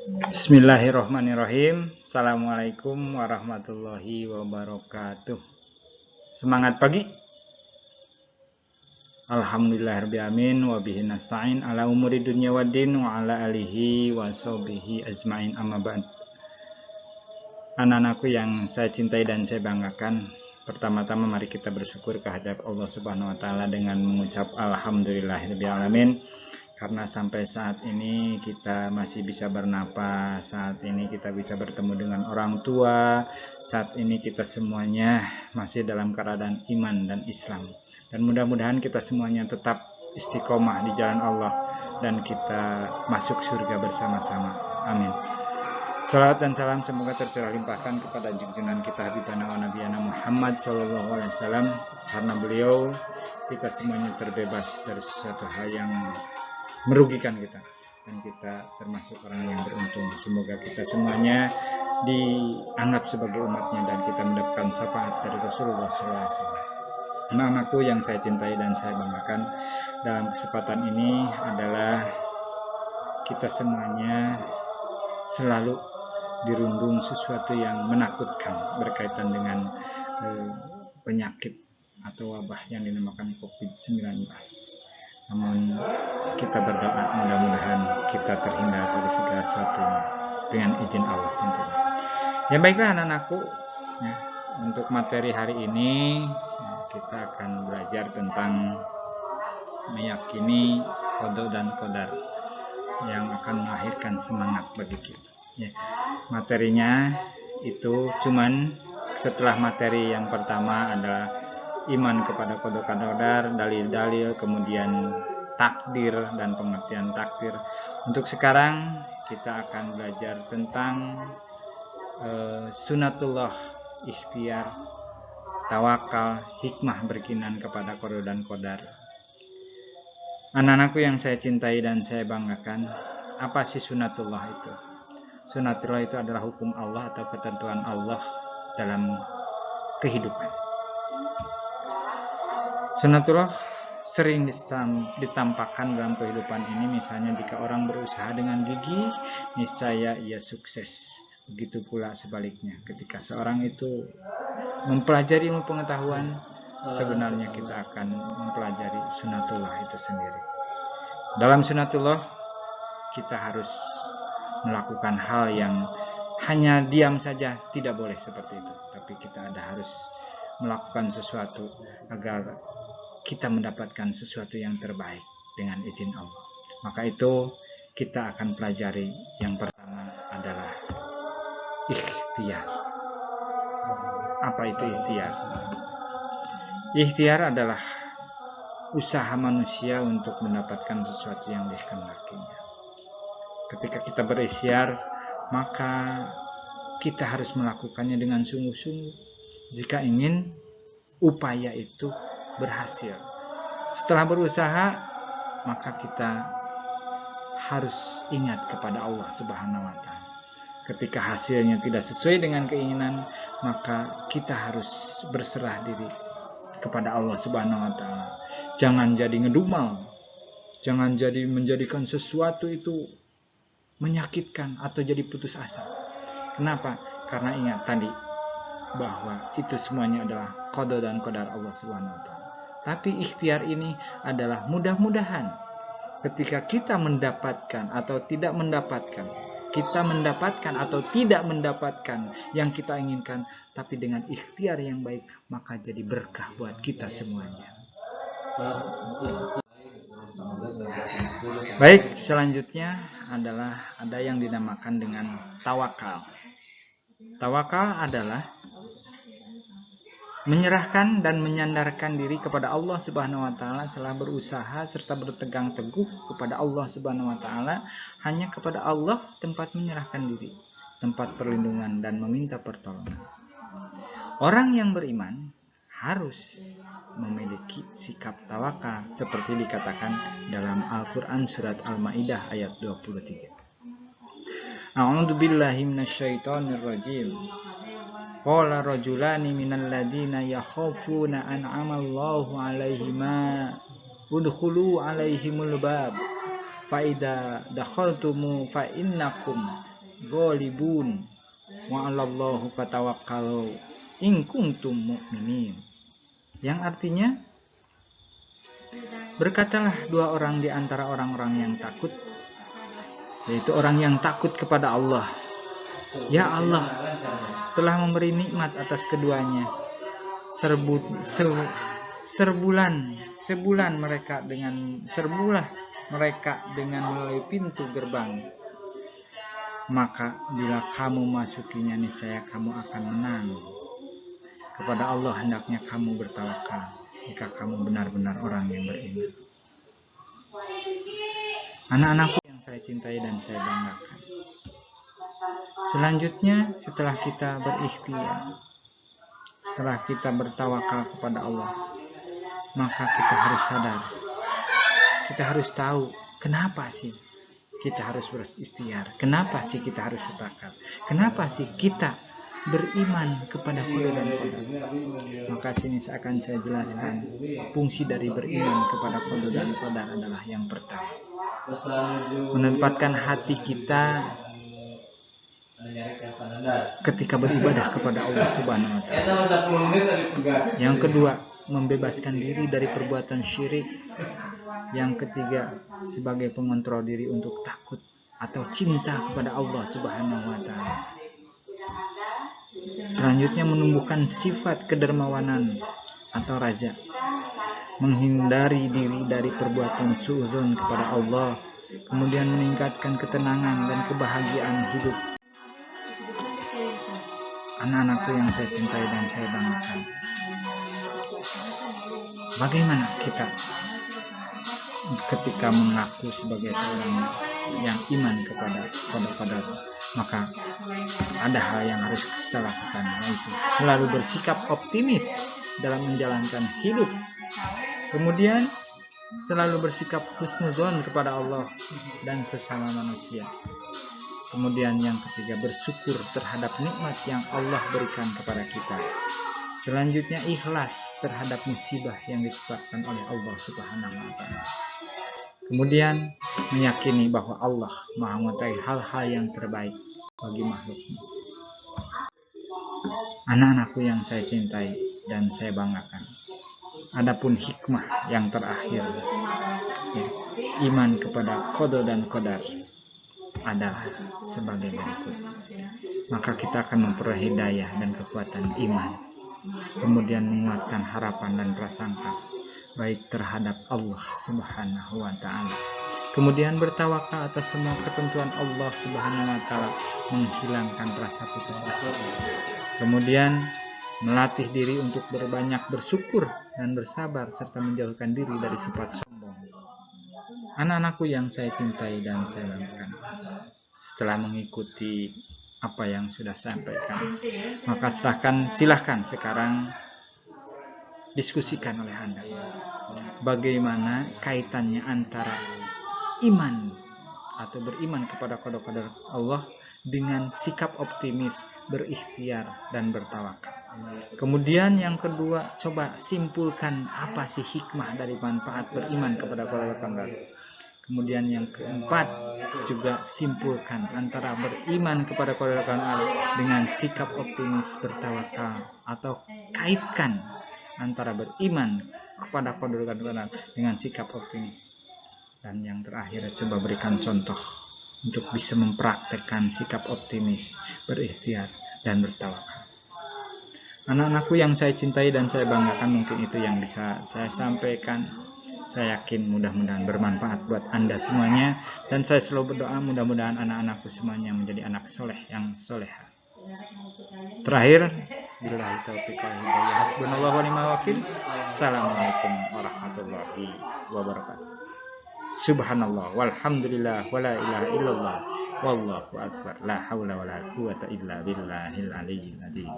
Bismillahirrahmanirrahim. Assalamualaikum warahmatullahi wabarakatuh. Semangat pagi. Alhamdulillahirrahmanirrahim. Wabihi nasta'in ala umuri dunya waddin wa ala alihi wa sahbihi ajma'in amma ba'd. Anak-anakku yang saya cintai dan saya banggakan, pertama-tama mari kita bersyukur kehadap Allah Subhanahu wa taala dengan mengucap alhamdulillahirrahmanirrahim. Karena sampai saat ini kita masih bisa bernapas, saat ini kita bisa bertemu dengan orang tua, saat ini kita semuanya masih dalam keadaan iman dan Islam. Dan mudah-mudahan kita semuanya tetap istiqomah di jalan Allah dan kita masuk surga bersama-sama. Amin. Salawat dan salam semoga tercurah limpahkan kepada junjungan kita Habibana wa Nabiyana Muhammad SAW, karena beliau kita semuanya terbebas dari sesuatu hal yang merugikan kita, dan kita termasuk orang yang beruntung. Semoga kita semuanya dianggap sebagai umatnya dan kita mendapatkan syafaat dari Rasulullah SAW. Anak-anakku yang saya cintai dan saya banggakan, dalam kesempatan ini adalah kita semuanya selalu dirundung sesuatu yang menakutkan berkaitan dengan penyakit atau wabah yang dinamakan COVID-19. Namun kita berdoa mudah-mudahan kita terhindar dari segala sesuatu dengan izin Allah tentunya. Ya baiklah anak-anakku, ya, untuk materi hari ini kita akan belajar tentang meyakini qada dan qadar yang akan melahirkan semangat bagi kita. Ya, materinya itu cuman setelah materi yang pertama adalah iman kepada qada qadar, dalil-dalil, kemudian takdir dan pengertian takdir. Untuk sekarang kita akan belajar tentang sunatullah, ikhtiar, tawakal, hikmah berkinan kepada qada dan qadar. Anak-anakku yang saya cintai dan saya banggakan, apa sih sunatullah itu? Sunatullah itu adalah hukum Allah atau ketentuan Allah dalam kehidupan. Sunatullah sering ditampakkan dalam kehidupan ini. Misalnya jika orang berusaha dengan gigih, niscaya ia sukses. Begitu pula sebaliknya, ketika seorang itu mempelajari ilmu pengetahuan, sebenarnya kita akan mempelajari sunatullah itu sendiri. Dalam sunatullah kita harus melakukan hal yang hanya diam saja tidak boleh seperti itu, tapi kita harus melakukan sesuatu agar kita mendapatkan sesuatu yang terbaik dengan izin Allah. Maka itu kita akan pelajari. Yang pertama adalah ikhtiar. Apa itu ikhtiar? Ikhtiar adalah usaha manusia untuk mendapatkan sesuatu yang dikehendakinya. Ketika kita berikhtiar, maka kita harus melakukannya dengan sungguh-sungguh jika ingin upaya itu berhasil. Setelah berusaha, maka kita harus ingat kepada Allah Subhanahu wa taala. Ketika hasilnya tidak sesuai dengan keinginan, maka kita harus berserah diri kepada Allah Subhanahu wa taala. Jangan jadi ngedumel. Jangan jadi menjadikan sesuatu itu menyakitkan atau jadi putus asa. Kenapa? Karena ingat tadi bahwa itu semuanya adalah qada dan qadar Allah Subhanahu wa taala. Tapi ikhtiar ini adalah mudah-mudahan ketika kita mendapatkan atau tidak mendapatkan, kita mendapatkan atau tidak mendapatkan yang kita inginkan, tapi dengan ikhtiar yang baik, maka jadi berkah buat kita semuanya. Baik, selanjutnya adalah ada yang dinamakan dengan tawakal. Tawakal adalah menyerahkan dan menyandarkan diri kepada Allah Subhanahu wa taala setelah berusaha serta berpegang teguh kepada Allah Subhanahu wa taala. Hanya kepada Allah tempat menyerahkan diri, tempat perlindungan dan meminta pertolongan. Orang yang beriman harus memiliki sikap tawakal seperti dikatakan dalam Al-Qur'an surat Al-Maidah ayat 23. A'udzubillahi minasyaitonir rajim. Qala rajulani minal ladina yakhafuna an'amallahu 'alaihima udkhulu 'alaihimul bab fa idza dakhaltumu fa innakum ghalibun wa 'alallahu fatawakkalu in kuntum mu'minin. Yang artinya, berkatalah dua orang di antara orang-orang yang takut, yaitu orang yang takut kepada Allah. Ya Allah telah memberi nikmat atas keduanya. Serbulah mereka dengan melalui pintu gerbang. Maka bila kamu masukinya, niscaya kamu akan menang. Kepada Allah hendaknya kamu bertawakal jika kamu benar-benar orang yang beriman. Anak-anakku yang saya cintai dan saya banggakan, selanjutnya setelah kita berikhtiar, setelah kita bertawakal kepada Allah, maka kita harus sadar, kita harus tahu kenapa sih kita harus berikhtiar, kenapa sih kita harus bertawakal, kenapa sih kita beriman kepada qada dan qadar. Maka sini akan saya jelaskan fungsi dari beriman kepada qada dan qadar adalah yang pertama, menempatkan hati kita ketika beribadah kepada Allah Subhanahu wa taala. Yang kedua, membebaskan diri dari perbuatan syirik. Yang ketiga, sebagai pengontrol diri untuk takut atau cinta kepada Allah Subhanahu wa taala. Selanjutnya, menumbuhkan sifat kedermawanan atau raja, menghindari diri dari perbuatan suudzon kepada Allah, kemudian meningkatkan ketenangan dan kebahagiaan hidup. Anak-anakku yang saya cintai dan saya banggakan, bagaimana kita ketika mengaku sebagai seorang yang iman kepada qada? Maka ada hal yang harus kita lakukan, yaitu selalu bersikap optimis dalam menjalankan hidup. Kemudian selalu bersikap husnuzon kepada Allah dan sesama manusia. Kemudian yang ketiga, bersyukur terhadap nikmat yang Allah berikan kepada kita. Selanjutnya, ikhlas terhadap musibah yang ditetapkan oleh Allah Subhanahu wa taala. Kemudian meyakini bahwa Allah Maha mengetahui hal-hal yang terbaik bagi makhluknya. Anak-anakku yang saya cintai dan saya banggakan, adapun hikmah yang terakhir, ya, iman kepada qada dan qadar adalah sebagai berikut. Maka kita akan memperoleh hidayah dan kekuatan iman, kemudian menguatkan harapan dan prasangka baik terhadap Allah Subhanahu wa taala. Kemudian bertawakal atas semua ketentuan Allah Subhanahu wa taala, menghilangkan rasa putus asa. Kemudian melatih diri untuk berbanyak bersyukur dan bersabar serta menjauhkan diri dari sifat sombong. Anak-anakku yang saya cintai dan saya banggakan, setelah mengikuti apa yang sudah saya sampaikan, maka silahkan sekarang diskusikan oleh Anda bagaimana kaitannya antara iman atau beriman kepada qada Allah dengan sikap optimis, berikhtiar dan bertawakal. Kemudian yang kedua, coba simpulkan apa sih hikmah dari manfaat beriman kepada qada qadar. Kemudian yang keempat, juga simpulkan antara beriman kepada qada qadar dengan sikap optimis, bertawakal, atau kaitkan antara beriman kepada qada qadar dengan sikap optimis. Dan yang terakhir, coba berikan contoh untuk bisa mempraktekkan sikap optimis, berikhtiar dan bertawakal. Anak-anakku yang saya cintai dan saya banggakan, mungkin itu yang bisa saya sampaikan. Saya yakin mudah-mudahan bermanfaat buat Anda semuanya, dan saya selalu berdoa mudah-mudahan anak-anakku semuanya menjadi anak soleh yang soleha. Terakhir, billahi taufiq wal hidayah, hasbunallahu wa ni'mal wakil. Assalamualaikum warahmatullahi wabarakatuh. Subhanallah walhamdulillah wala ilaha illallah wallahu akbar, la haula wala quwata illa billahil aliyyil azim.